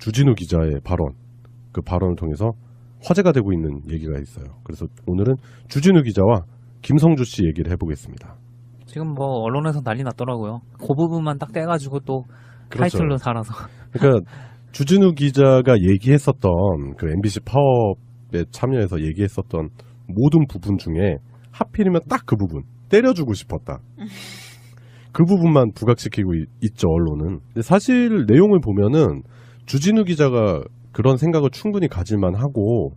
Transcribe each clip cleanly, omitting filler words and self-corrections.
주진우 기자의 발언, 그 발언을 통해서 화제가 되고 있는 얘기가 있어요. 그래서 오늘은 주진우 기자와 김성주 씨 얘기를 해보겠습니다. 지금 뭐 언론에서 난리 났더라고요. 그 부분만 딱 떼가지고 또 그렇죠. 타이틀로 달아서. 그러니까 주진우 기자가 얘기했었던 그 MBC 파업에 참여해서 얘기했었던 모든 부분 중에 하필이면 딱 그 부분 때려주고 싶었다. 그 부분만 부각시키고 있죠, 언론은. 근데 사실 내용을 보면은 주진우 기자가 그런 생각을 충분히 가질만 하고,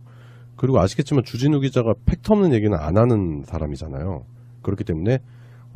그리고 아시겠지만 주진우 기자가 팩트 없는 얘기는 안 하는 사람이잖아요. 그렇기 때문에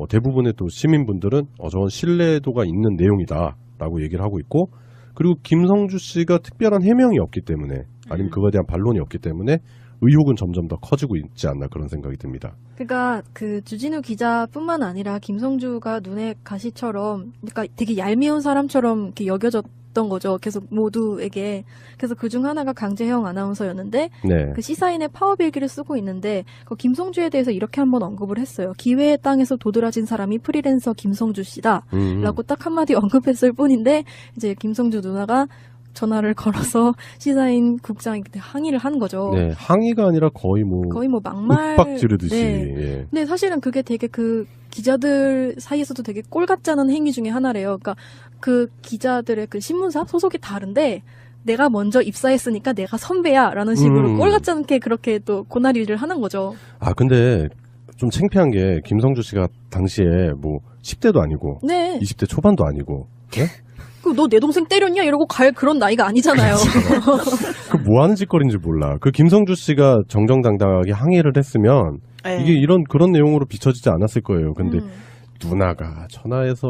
대부분의 또 시민분들은 저건 신뢰도가 있는 내용이다라고 얘기를 하고 있고, 그리고 김성주 씨가 특별한 해명이 없기 때문에, 아니면 그거에 대한 반론이 없기 때문에 의혹은 점점 더 커지고 있지 않나 그런 생각이 듭니다. 그러니까 그 주진우 기자뿐만 아니라 김성주가 눈에 가시처럼, 그러니까 되게 얄미운 사람처럼 이렇게 여겨졌던 거죠. 계속 모두에게. 그래서 그중 하나가 강재형 아나운서였는데, 네. 그 시사인의 파업 일기를 쓰고 있는데, 그 김성주에 대해서 이렇게 한번 언급을 했어요. 기회의 땅에서 도드라진 사람이 프리랜서 김성주 씨다. 라고 딱 한마디 언급했을 뿐인데, 이제 김성주 누나가 전화를 걸어서 시사인 국장한테 항의를 한 거죠. 네, 항의가 아니라 거의 뭐 막말. 윽박 지르듯이. 네. 예. 근데 사실은 그게 되게 그 기자들 사이에서도 되게 꼴 같지 않은 행위 중에 하나래요. 그러니까 그 기자들의 그 신문사 소속이 다른데 내가 먼저 입사했으니까 내가 선배야라는 식으로 꼴 같지 않게 그렇게 또 고나리를 하는 거죠. 아, 근데 좀 창피한 게 김성주 씨가 당시에 뭐 10대도 아니고 네. 20대 초반도 아니고. 네? 너 내 동생 때렸냐? 이러고 갈 그런 나이가 아니잖아요. 그 뭐 하는 짓거리인지 몰라. 그 김성주 씨가 정정당당하게 항의를 했으면 이게 그런 내용으로 비춰지지 않았을 거예요. 근데 누나가 전화해서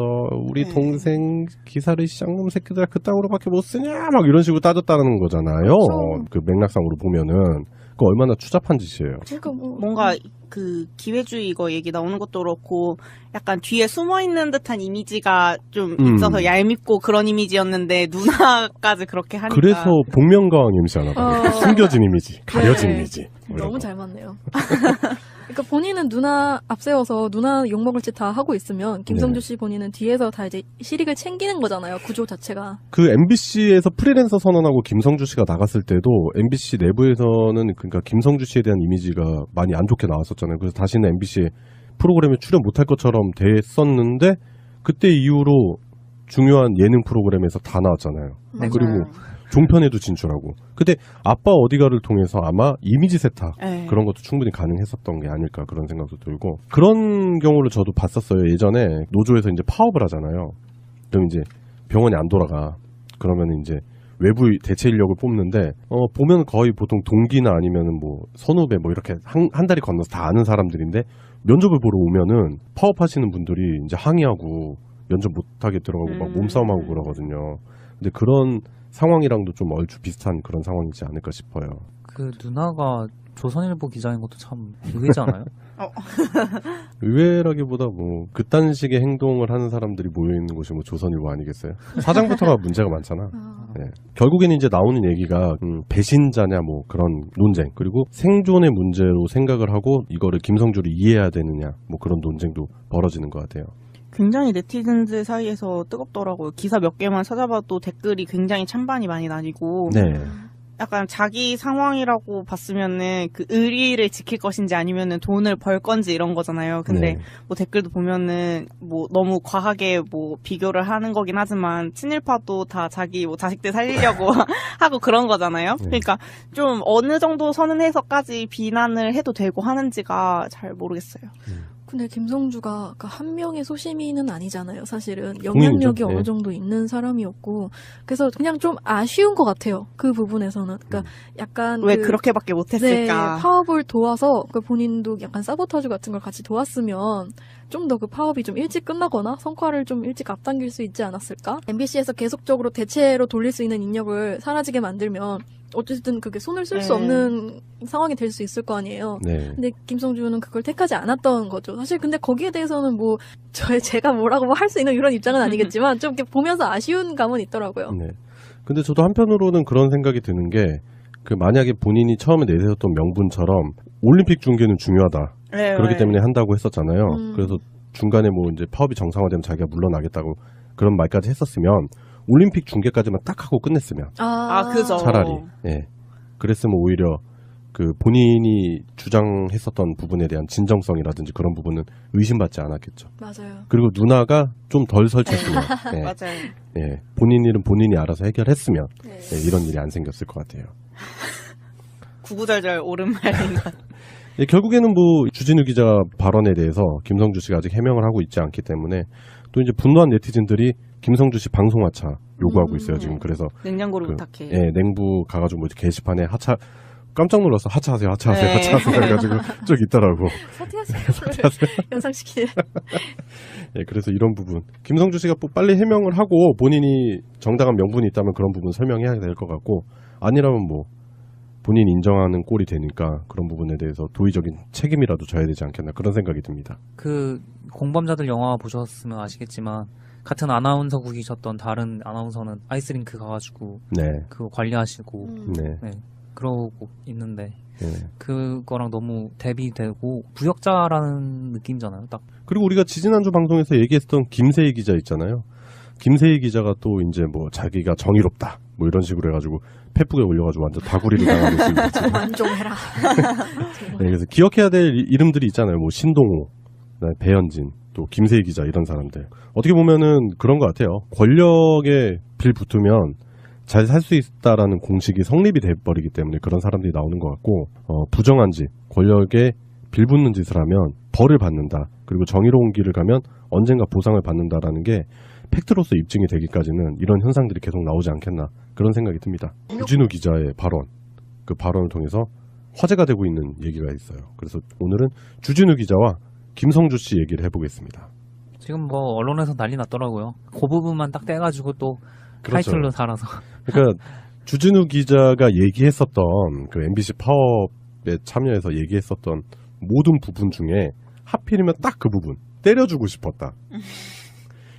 우리 동생 기사를 시장놈 새끼들 그땅으로밖에 못 쓰냐? 막 이런 식으로 따졌다는 거잖아요. 그렇죠. 그 맥락상으로 보면은. 그 얼마나 추잡한 짓이에요. 그러니까 뭔가 그 기회주의 이거 얘기 나오는 것도 그렇고 약간 뒤에 숨어있는 듯한 이미지가 좀 있어서 얄밉고 그런 이미지였는데 누나까지 그렇게 하니까. 그래서 복면가왕 이미지 하나 봐. 숨겨진 이미지, 가려진 네. 이미지. 너무 잘 맞네요. 그러니까 본인은 누나 앞세워서 누나 욕먹을 짓 다 하고 있으면 김성주 씨 본인은 뒤에서 다 이제 실익을 챙기는 거잖아요. 구조 자체가. 그 MBC에서 프리랜서 선언하고 김성주 씨가 나갔을 때도 MBC 내부에서는 그러니까 김성주 씨에 대한 이미지가 많이 안 좋게 나왔었잖아요. 그래서 다시는 MBC 프로그램에 출연 못할 것처럼 됐었는데 그때 이후로 중요한 예능 프로그램에서 다 나왔잖아요. 맞아요. 그리고 종편에도 진출하고. 근데 아빠 어디가를 통해서 아마 이미지 세탁 그런 것도 충분히 가능했었던 게 아닐까 그런 생각도 들고. 그런 경우를 저도 봤었어요. 예전에 노조에서 이제 파업을 하잖아요. 그럼 이제 병원이 안 돌아가. 그러면 이제 외부 대체 인력을 뽑는데 보면 거의 보통 동기나 아니면은 뭐 선후배 뭐 이렇게 한 다리 건너서 다 아는 사람들인데 면접을 보러 오면은 파업하시는 분들이 이제 항의하고 면접 못하게 들어가고 막 몸싸움하고 그러거든요. 근데 그런 상황이랑도 좀 얼추 비슷한 그런 상황이지 않을까 싶어요. 그 누나가 조선일보 기자인 것도 참 의외지 않아요? 의외라기보다 뭐 그딴 식의 행동을 하는 사람들이 모여있는 곳이 뭐 조선일보 아니겠어요? 사장부터가 문제가 많잖아. 네. 결국에는 이제 나오는 얘기가 배신자냐 뭐 그런 논쟁, 그리고 생존의 문제로 생각을 하고 이거를 김성주를 이해해야 되느냐 뭐 그런 논쟁도 벌어지는 것 같아요. 굉장히 네티즌들 사이에서 뜨겁더라고요. 기사 몇 개만 찾아봐도 댓글이 굉장히 찬반이 많이 나뉘고 네. 약간 자기 상황이라고 봤으면은 그 의리를 지킬 것인지 아니면은 돈을 벌 건지 이런 거잖아요. 근데 네. 뭐 댓글도 보면은 뭐 너무 과하게 뭐 비교를 하는 거긴 하지만 친일파도 다 자기 뭐 자식들 살리려고 하고 그런 거잖아요. 그러니까 좀 어느 정도 선언해서까지 비난을 해도 되고 하는지가 잘 모르겠어요. 근데 김성주가 한 명의 소시민은 아니잖아요. 사실은 영향력이 어느 정도 있는 사람이었고, 그래서 그냥 좀 아쉬운 것 같아요. 그 부분에서는. 그러니까 약간 왜 그렇게밖에 못했을까? 네, 파업을 도와서 본인도 약간 사보타주 같은 걸 같이 도왔으면 좀 더 그 파업이 좀 일찍 끝나거나 성과를 좀 일찍 앞당길 수 있지 않았을까? MBC에서 계속적으로 대체로 돌릴 수 있는 인력을 사라지게 만들면 어쨌든 그게 손을 쓸 수 없는 상황이 될 수 있을 거 아니에요. 네. 근데 김성주는 그걸 택하지 않았던 거죠. 사실 근데 거기에 대해서는 뭐 제가 뭐라고 할 수 있는 이런 입장은 아니겠지만 좀 이렇게 보면서 아쉬운 감은 있더라고요. 네. 근데 저도 한편으로는 그런 생각이 드는 게 그 만약에 본인이 처음에 내세웠던 명분처럼 올림픽 중계는 중요하다. 네, 그렇기 네. 때문에 한다고 했었잖아요. 그래서 중간에 뭐 이제 파업이 정상화되면 자기가 물러나겠다고 그런 말까지 했었으면 올림픽 중계까지만 딱 하고 끝냈으면 그죠. 차라리 그랬으면 오히려 그 본인이 주장했었던 부분에 대한 진정성이라든지 그런 부분은 의심받지 않았겠죠. 맞아요. 그리고 누나가 좀 덜 설쳤으면 맞아요. 본인 일은 본인이 알아서 해결했으면 이런 일이 안 생겼을 것 같아요. 구구절절 옳은 말인 것 같아요. 결국에는 뭐 주진우 기자 발언에 대해서 김성주 씨가 아직 해명을 하고 있지 않기 때문에 또 이제 분노한 네티즌들이 김성주 씨 방송 하차 요구하고 있어요. 지금 그래서 냉장고를 부탁해. 냉부 가가지고 뭐 게시판에 하차 깜짝 놀라서 하차하세요. 네. 해가지고 쭉 있더라고. 사퇴하세요. 연상시키는. 그래서 이런 부분 김성주 씨가 빨리 해명을 하고 본인이 정당한 명분이 있다면 그런 부분 설명해야 될 것 같고 아니라면 뭐 본인이 인정하는 꼴이 되니까 그런 부분에 대해서 도의적인 책임이라도 져야 되지 않겠나 그런 생각이 듭니다. 그 공범자들 영화 보셨으면 아시겠지만 같은 아나운서국이셨던 다른 아나운서는 아이스링크 가가지고 그거 관리하시고 그러고 있는데 그거랑 너무 대비되고 부역자라는 느낌이잖아요. 딱. 그리고 우리가 지지난주 방송에서 얘기했던 김세희 기자 있잖아요. 김세희 기자가 또 이제 뭐 자기가 정의롭다 뭐 이런 식으로 해가지고 페북에 올려가지고 완전 다구리를 당하고 있습니다. 완종해라. 그래서 기억해야 될 이름들이 있잖아요. 뭐 신동호, 배현진, 또 김세희 기자 이런 사람들. 어떻게 보면은 그런 것 같아요. 권력에 빌 붙으면 잘 살 수 있다라는 공식이 성립이 돼버리기 때문에 그런 사람들이 나오는 것 같고 부정한 짓, 권력에 빌붙는 짓을 하면 벌을 받는다. 그리고 정의로운 길을 가면 언젠가 보상을 받는다라는 게 팩트로서 입증이 되기까지는 이런 현상들이 계속 나오지 않겠나 그런 생각이 듭니다. 주진우 기자의 발언, 그 발언을 통해서 화제가 되고 있는 얘기가 있어요. 그래서 오늘은 주진우 기자와 김성주 씨 얘기를 해보겠습니다. 지금 뭐 언론에서 난리 났더라고요. 그 부분만 딱 떼가지고 또 그렇죠. 타이틀로 달아서. 그러니까 주진우 기자가 얘기했었던 그 MBC 파업에 참여해서 얘기했었던 모든 부분 중에 하필이면 딱 그 부분 때려주고 싶었다.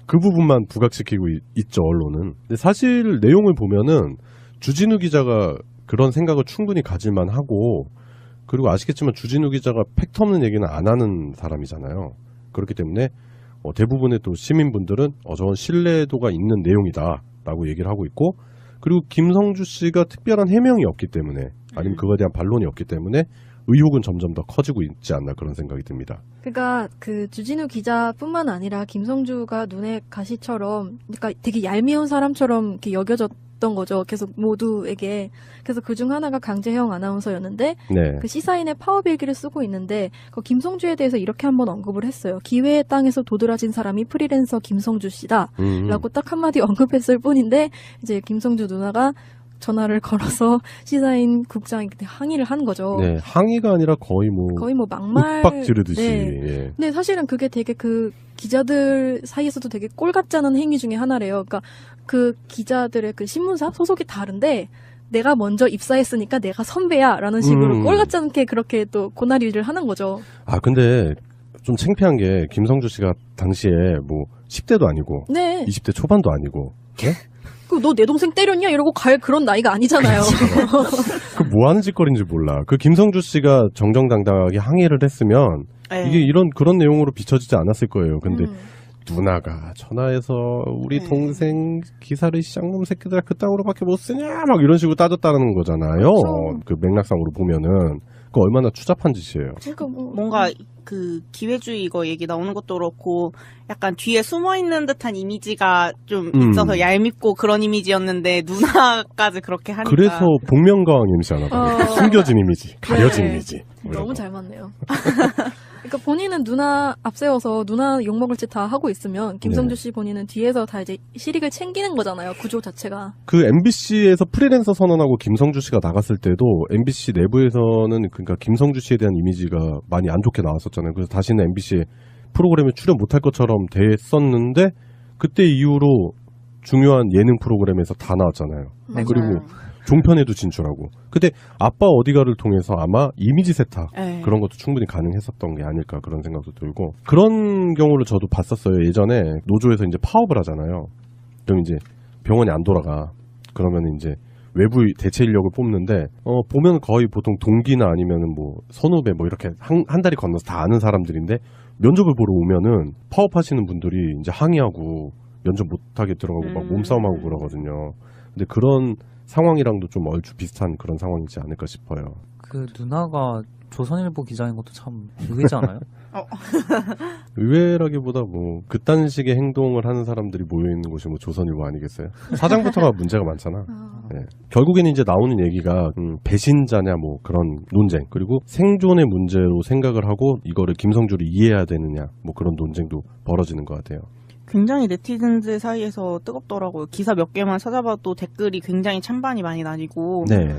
그 부분만 부각시키고 있죠, 언론은. 근데 사실 내용을 보면은 주진우 기자가 그런 생각을 충분히 가질만 하고 그리고 아시겠지만 주진우 기자가 팩트 없는 얘기는 안 하는 사람이잖아요. 그렇기 때문에 대부분의 또 시민분들은 저건 신뢰도가 있는 내용이다라고 얘기를 하고 있고 그리고 김성주 씨가 특별한 해명이 없기 때문에 아니면 그거에 대한 반론이 없기 때문에 의혹은 점점 더 커지고 있지 않나 그런 생각이 듭니다. 그러니까 그 주진우 기자뿐만 아니라 김성주가 눈에 가시처럼 그러니까 되게 얄미운 사람처럼 이렇게 여겨졌던 거죠. 계속 모두에게. 그래서 그중 하나가 강재형 아나운서였는데 그 시사인의 파업 일기를 쓰고 있는데 그 김성주에 대해서 이렇게 한번 언급을 했어요. 기회의 땅에서 도드라진 사람이 프리랜서 김성주 씨다. 라고 딱 한마디 언급했을 뿐인데 이제 김성주 누나가 전화를 걸어서 시사인 국장한테 항의를 한 거죠. 네, 항의가 아니라 거의 뭐 막말 윽박 지르듯이. 네. 근데 사실은 그게 되게 그 기자들 사이에서도 되게 꼴 같지 않은 행위 중에 하나래요. 그러니까 그 기자들의 그 신문사 소속이 다른데 내가 먼저 입사했으니까 내가 선배야라는 식으로 꼴 같지 않게 그렇게 또 고나리를 하는 거죠. 아 근데 좀 창피한 게 김성주 씨가 당시에 뭐 10대도 아니고 20대 초반도 아니고. 네? 너 내 동생 때렸냐? 이러고 갈 그런 나이가 아니잖아요. 그 뭐 하는 짓거리인지 몰라. 그 김성주 씨가 정정당당하게 항의를 했으면 이게 그런 내용으로 비춰지지 않았을 거예요. 근데 누나가 전화해서 우리 동생 기사를 시장놈 새끼들 그따구로밖에 못 쓰냐? 막 이런 식으로 따졌다는 거잖아요. 그 맥락상으로 보면은. 그 얼마나 추잡한 짓이에요. 그러니까 뭔가 그 기회주의 이거 얘기 나오는 것도 그렇고 약간 뒤에 숨어 있는 듯한 이미지가 좀 있어서 얄밉고 그런 이미지였는데 누나까지 그렇게 하니까 그래서 복면가왕 MC 하나 봐요. 숨겨진 이미지, 가려진 이미지. 너무 잘 맞네요. 그러니까 본인은 누나 앞세워서 누나 욕먹을 짓 다 하고 있으면 김성주 씨 본인은 뒤에서 다 이제 실익을 챙기는 거잖아요. 구조 자체가. 그 MBC에서 프리랜서 선언하고 김성주 씨가 나갔을 때도 MBC 내부에서는 그러니까 김성주 씨에 대한 이미지가 많이 안 좋게 나왔었잖아요. 그래서 다시는 MBC 프로그램에 출연 못할 것처럼 됐었는데 그때 이후로 중요한 예능 프로그램에서 다 나왔잖아요. 맞아요. 그리고 종편에도 진출하고. 근데 아빠 어디가를 통해서 아마 이미지 세탁 그런 것도 충분히 가능했었던 게 아닐까 그런 생각도 들고 그런 경우를 저도 봤었어요. 예전에 노조에서 이제 파업을 하잖아요. 그럼 이제 병원이 안 돌아가. 그러면 이제 외부 대체 인력을 뽑는데 보면 거의 보통 동기나 아니면은 뭐 선후배 뭐 이렇게 한 다리 건너서 다 아는 사람들인데 면접을 보러 오면은 파업하시는 분들이 이제 항의하고 면접 못하게 들어가고 막 몸싸움하고 그러거든요. 근데 그런 상황이랑도 좀 얼추 비슷한 그런 상황이지 않을까 싶어요. 그 누나가 조선일보 기자인 것도 참 의외지 않아요? 의외라기보다 뭐 그딴 식의 행동을 하는 사람들이 모여있는 곳이 뭐 조선일보 아니겠어요? 사장부터가 문제가 많잖아. 네. 결국에는 이제 나오는 얘기가 배신자냐 뭐 그런 논쟁, 그리고 생존의 문제로 생각을 하고 이거를 김성주를 이해해야 되느냐 뭐 그런 논쟁도 벌어지는 것 같아요. 굉장히 네티즌들 사이에서 뜨겁더라고요. 기사 몇 개만 찾아봐도 댓글이 굉장히 찬반이 많이 나뉘고 네.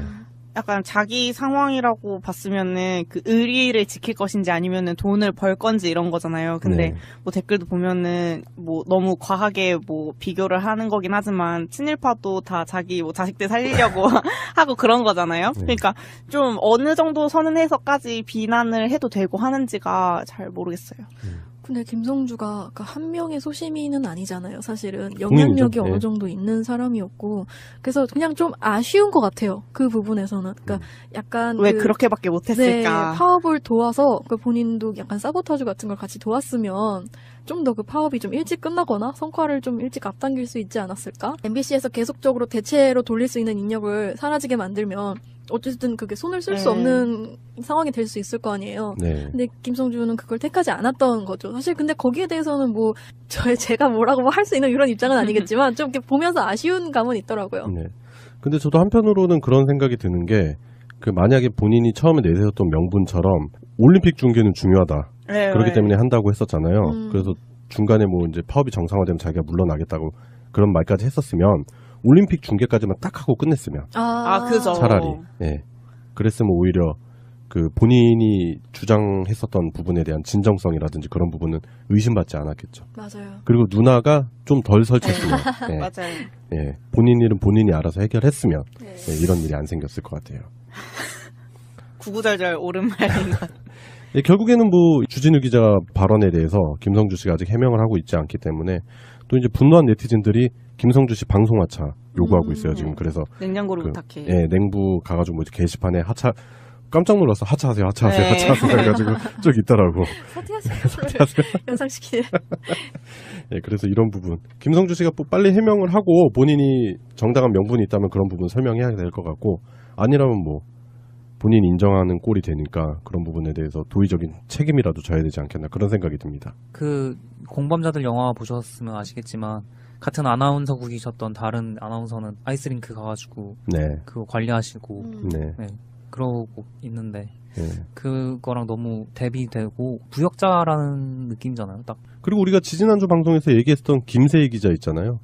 약간 자기 상황이라고 봤으면은 그 의리를 지킬 것인지 아니면은 돈을 벌 건지 이런 거잖아요. 근데 네. 뭐 댓글도 보면은 뭐 너무 과하게 뭐 비교를 하는 거긴 하지만 친일파도 다 자기 뭐 자식들 살리려고 하고 그런 거잖아요. 네. 그러니까 좀 어느 정도 선은 해서까지 비난을 해도 되고 하는지가 잘 모르겠어요. 근데 김성주가 한 명의 소시민은 아니잖아요. 사실은 국민이죠. 영향력이 네. 어느 정도 있는 사람이었고, 그래서 그냥 좀 아쉬운 것 같아요. 그 부분에서는. 그러니까 약간 왜 그렇게밖에 못했을까? 네, 파업을 도와서 본인도 약간 사보타주 같은 걸 같이 도왔으면 좀 더 그 파업이 좀 일찍 끝나거나 성과를 좀 일찍 앞당길 수 있지 않았을까? MBC에서 계속적으로 대체로 돌릴 수 있는 인력을 사라지게 만들면 어쨌든 그게 손을 쓸 수 없는 상황이 될 수 있을 거 아니에요. 네. 근데 김성주는 그걸 택하지 않았던 거죠. 사실 근데 거기에 대해서는 뭐 제가 뭐라고 할 수 있는 이런 입장은 아니겠지만 좀 이렇게 보면서 아쉬운 감은 있더라고요. 네. 근데 저도 한편으로는 그런 생각이 드는 게, 그 만약에 본인이 처음에 내세웠던 명분처럼 올림픽 중계는 중요하다. 네, 그렇기 네. 때문에 한다고 했었잖아요. 그래서 중간에 뭐 이제 파업이 정상화되면 자기가 물러나겠다고 그런 말까지 했었으면 올림픽 중계까지만 딱 하고 끝냈으면 그죠. 차라리 예. 그랬으면 오히려 그 본인이 주장했었던 부분에 대한 진정성이라든지 그런 부분은 의심받지 않았겠죠. 맞아요. 그리고 누나가 좀 덜 설쳤으면 예. 맞아요. 예. 본인 일은 본인이 알아서 해결했으면 네. 예, 이런 일이 안 생겼을 것 같아요. 구구절절 옳은 말인 것 같아요. 예, 결국에는 뭐 주진우 기자 발언에 대해서 김성주 씨가 아직 해명을 하고 있지 않기 때문에 또 이제 분노한 네티즌들이 김성주 씨 방송 하차 요구하고 있어요 지금. 그래서 냉장고를 그, 부탁해. 예, 냉부 가가지고 뭐 게시판에 하차, 깜짝 놀랐어. 하차하세요, 하차하세요, 네. 하차하세요 해가지고 쭉 있더라고. 사퇴하세요. 연상시키네. 예, 그래서 이런 부분 김성주 씨가 뭐 빨리 해명을 하고 본인이 정당한 명분이 있다면 그런 부분 설명해야 될 것 같고, 아니라면 뭐 본인이 인정하는 꼴이 되니까 그런 부분에 대해서 도의적인 책임이라도 져야 되지 않겠나 그런 생각이 듭니다. 그 공범자들 영화 보셨으면 아시겠지만 같은 아나운서국이셨던 다른 아나운서는 아이스링크 가가지고 네, 그거 관리하시고 네, 그러고 있는데 네. 그거랑 너무 대비되고 부역자라는 느낌이잖아요. 딱 그리고 우리가 지지난주 방송에서 얘기했던 김세희 기자 있잖아요.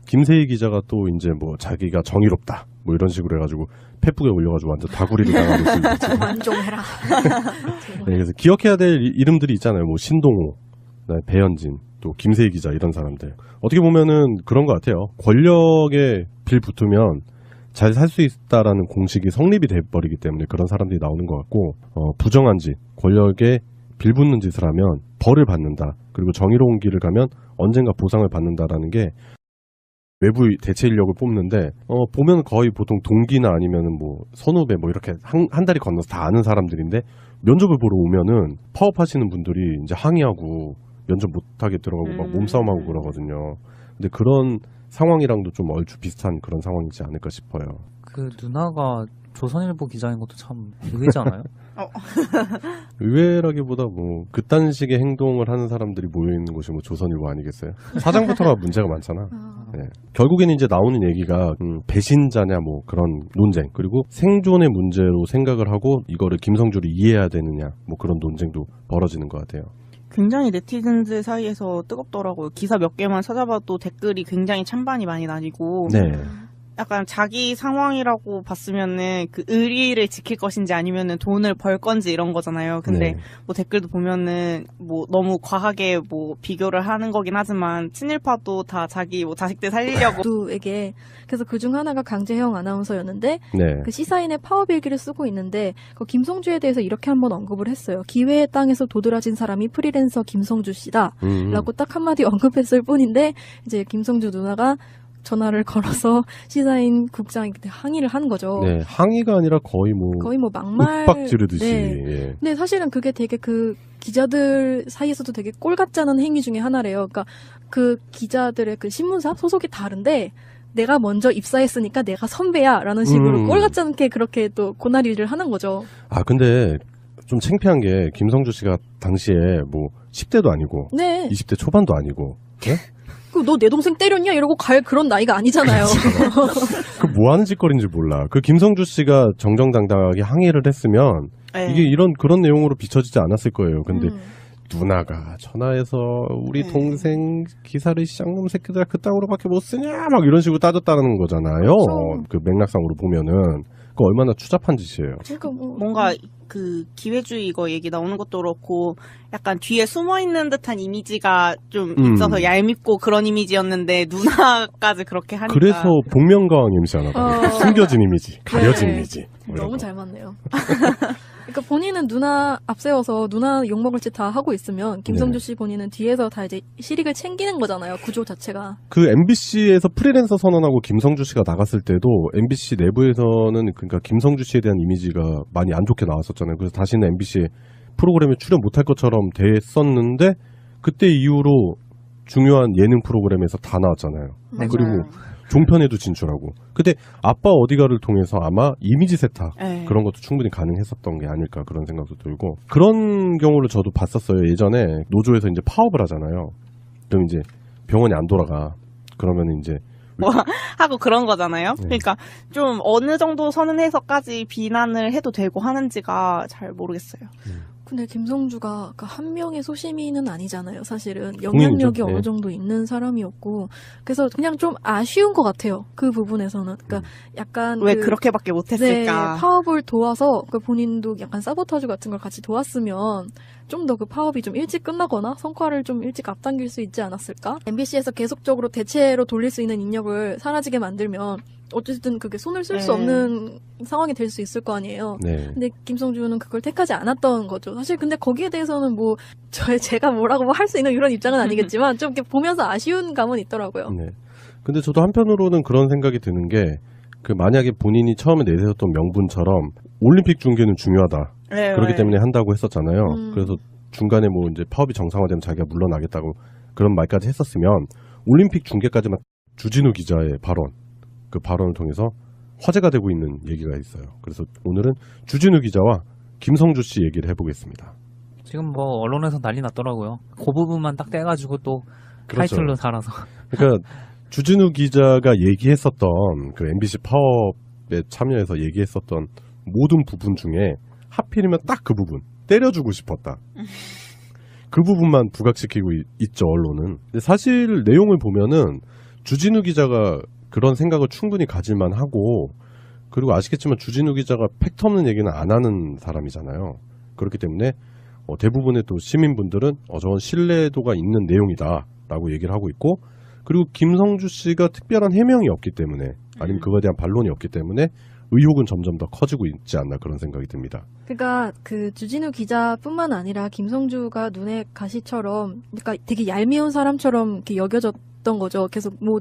김세희 기자가 또 이제 뭐 자기가 정의롭다 뭐 이런 식으로 해가지고 페북에 올려가지고 완전 다구리를 당하고 있습니다. 지금. 완종해라. 네, 그래서 기억해야 될 이름들이 있잖아요. 뭐 신동호, 그다음에 배현진, 또 김세희 기자 이런 사람들. 어떻게 보면은 그런 것 같아요. 권력에 빌 붙으면 잘 살 수 있다라는 공식이 성립이 돼버리기 때문에 그런 사람들이 나오는 것 같고, 부정한 짓, 권력에 빌붙는 짓을 하면 벌을 받는다. 그리고 정의로운 길을 가면 언젠가 보상을 받는다라는 게 외부 대체 인력을 뽑는데, 보면 거의 보통 동기나 아니면은 뭐 선후배 뭐 이렇게 한 다리 건너서 다 아는 사람들인데, 면접을 보러 오면은 파업하시는 분들이 이제 항의하고 면접 못하게 들어가고 막 몸싸움하고 그러거든요. 근데 그런 상황이랑도 좀 얼추 비슷한 그런 상황이지 않을까 싶어요. 그 누나가 조선일보 기자인 것도 참 의외지 않아요? 의외라기보다 뭐 그딴 식의 행동을 하는 사람들이 모여있는 곳이 뭐 조선일보 아니겠어요? 사장부터가 문제가 많잖아. 네. 결국에는 이제 나오는 얘기가 배신자냐 뭐 그런 논쟁, 그리고 생존의 문제로 생각을 하고 이거를 김성주를 이해해야 되느냐 뭐 그런 논쟁도 벌어지는 것 같아요. 굉장히 네티즌들 사이에서 뜨겁더라고요. 기사 몇 개만 찾아봐도 댓글이 굉장히 찬반이 많이 나뉘고 네. 약간 자기 상황이라고 봤으면은 그 의리를 지킬 것인지 아니면은 돈을 벌 건지 이런 거잖아요. 근데 네. 뭐 댓글도 보면은 뭐 너무 과하게 뭐 비교를 하는 거긴 하지만 친일파도 다 자기 뭐 자식들 살리려고 누에게 그래서 그중 하나가 강재형 아나운서였는데 네. 그 시사인의 파업 일기를 쓰고 있는데 그 김성주에 대해서 이렇게 한번 언급을 했어요. 기회의 땅에서 도드라진 사람이 프리랜서 김성주 씨다. 라고 딱 한마디 언급했을 뿐인데 이제 김성주 누나가 전화를 걸어서 시사인 국장이 그때 항의를 한 거죠. 네, 항의가 아니라 거의 뭐 막말. 윽박 지르듯이. 네. 예. 근데 사실은 그게 되게 그 기자들 사이에서도 되게 꼴 같지 않은 행위 중에 하나래요. 그러니까 그 기자들의 그 신문사 소속이 다른데 내가 먼저 입사했으니까 내가 선배야라는 식으로 꼴 같지 않게 그렇게 또 고나리를 하는 거죠. 아, 근데 좀 창피한 게 김성주 씨가 당시에 뭐 10대도 아니고 네. 20대 초반도 아니고 예? 너 내 동생 때렸냐? 이러고 갈 그런 나이가 아니잖아요. 그 뭐 하는 짓거리인지 몰라. 그 김성주 씨가 정정당당하게 항의를 했으면 네. 이게 그런 내용으로 비춰지지 않았을 거예요. 근데 누나가 전화해서 우리 동생 기사를 쌍놈 새끼들 그따구로밖에 못 쓰냐 막 이런 식으로 따졌다는 거잖아요. 그렇죠. 그 맥락상으로 보면은 그 얼마나 추잡한 짓이에요. 그러니까 뭐 뭔가 그 기회주의 이거 얘기 나오는 것도 그렇고 약간 뒤에 숨어 있는 듯한 이미지가 좀 있어서 얄밉고 그런 이미지였는데 누나까지 그렇게 하니까 그래서 복면가왕 이미지 하나 봐. 숨겨진 이미지, 가려진 네. 이미지. 뭐 이런 너무 거. 잘 맞네요. 그러니까 본인은 누나 앞세워서 누나 욕먹을 짓 다 하고 있으면 김성주 씨 본인은 뒤에서 다 이제 실익을 챙기는 거잖아요. 구조 자체가. 그 MBC에서 프리랜서 선언하고 김성주 씨가 나갔을 때도 MBC 내부에서는 그러니까 김성주 씨에 대한 이미지가 많이 안 좋게 나왔었잖아요. 그래서 다시는 MBC 프로그램에 출연 못할 것처럼 됐었는데 그때 이후로 중요한 예능 프로그램에서 다 나왔잖아요. 맞아요. 그리고 종편에도 진출하고. 근데 아빠 어디가를 통해서 아마 이미지 세탁 네. 그런 것도 충분히 가능했었던 게 아닐까 그런 생각도 들고 그런 경우를 저도 봤었어요. 예전에 노조에서 이제 파업을 하잖아요. 그럼 이제 병원이 안 돌아가. 그러면 이제 하고 그런 거잖아요. 네. 그러니까 좀 어느 정도 선에서까지 비난을 해도 되고 하는지가 잘 모르겠어요. 근데 김성주가 그 한 명의 소시민은 아니잖아요. 사실은 국민이죠. 영향력이 네. 어느 정도 있는 사람이었고 그래서 그냥 좀 아쉬운 것 같아요. 그 부분에서는. 그러니까 약간 왜 그렇게밖에 못했을까? 네, 파업을 도와서 그 본인도 약간 사보타주 같은 걸 같이 도왔으면 좀 더 그 파업이 좀 일찍 끝나거나 성과를 좀 일찍 앞당길 수 있지 않았을까? MBC에서 계속적으로 대체로 돌릴 수 있는 인력을 사라지게 만들면 어쨌든 그게 손을 쓸 수 네. 없는 상황이 될 수 있을 거 아니에요. 네. 근데 김성주는 그걸 택하지 않았던 거죠. 사실 근데 거기에 대해서는 뭐 제가 뭐라고 할 수 있는 이런 입장은 아니겠지만 좀 이렇게 보면서 아쉬운 감은 있더라고요. 네. 근데 저도 한편으로는 그런 생각이 드는 게 그 만약에 본인이 처음에 내세웠던 명분처럼 올림픽 중계는 중요하다. 네, 그렇기 네. 때문에 한다고 했었잖아요. 음. 그래서 중간에 뭐 이제 파업이 정상화되면 자기가 물러나겠다고 그런 말까지 했었으면 올림픽 중계까지만 주진우 기자의 발언, 그 발언을 통해서 화제가 되고 있는 얘기가 있어요. 그래서 오늘은 주진우 기자와 김성주 씨 얘기를 해보겠습니다. 지금 뭐 언론에서 난리 났더라고요. 그 부분만 딱 떼가지고 또 그렇죠. 타이틀로 달아서. 그러니까 주진우 기자가 얘기했었던 그 MBC 파업에 참여해서 얘기했었던 모든 부분 중에 하필이면 딱 그 부분 때려주고 싶었다. 그 부분만 부각시키고 있죠 언론은. 근데 사실 내용을 보면은 주진우 기자가 그런 생각을 충분히 가질만 하고 그리고 아시겠지만 주진우 기자가 팩트 없는 얘기는 안 하는 사람이잖아요. 그렇기 때문에 대부분의 또 시민분들은 저건 신뢰도가 있는 내용이다라고 얘기를 하고 있고 그리고 김성주 씨가 특별한 해명이 없기 때문에 아니면 그거에 대한 반론이 없기 때문에 의혹은 점점 더 커지고 있지 않나 그런 생각이 듭니다. 그러니까 그 주진우 기자뿐만 아니라 김성주가 눈에 가시처럼 그러니까 되게 얄미운 사람처럼 이렇게 여겨졌던 거죠. 계속 뭐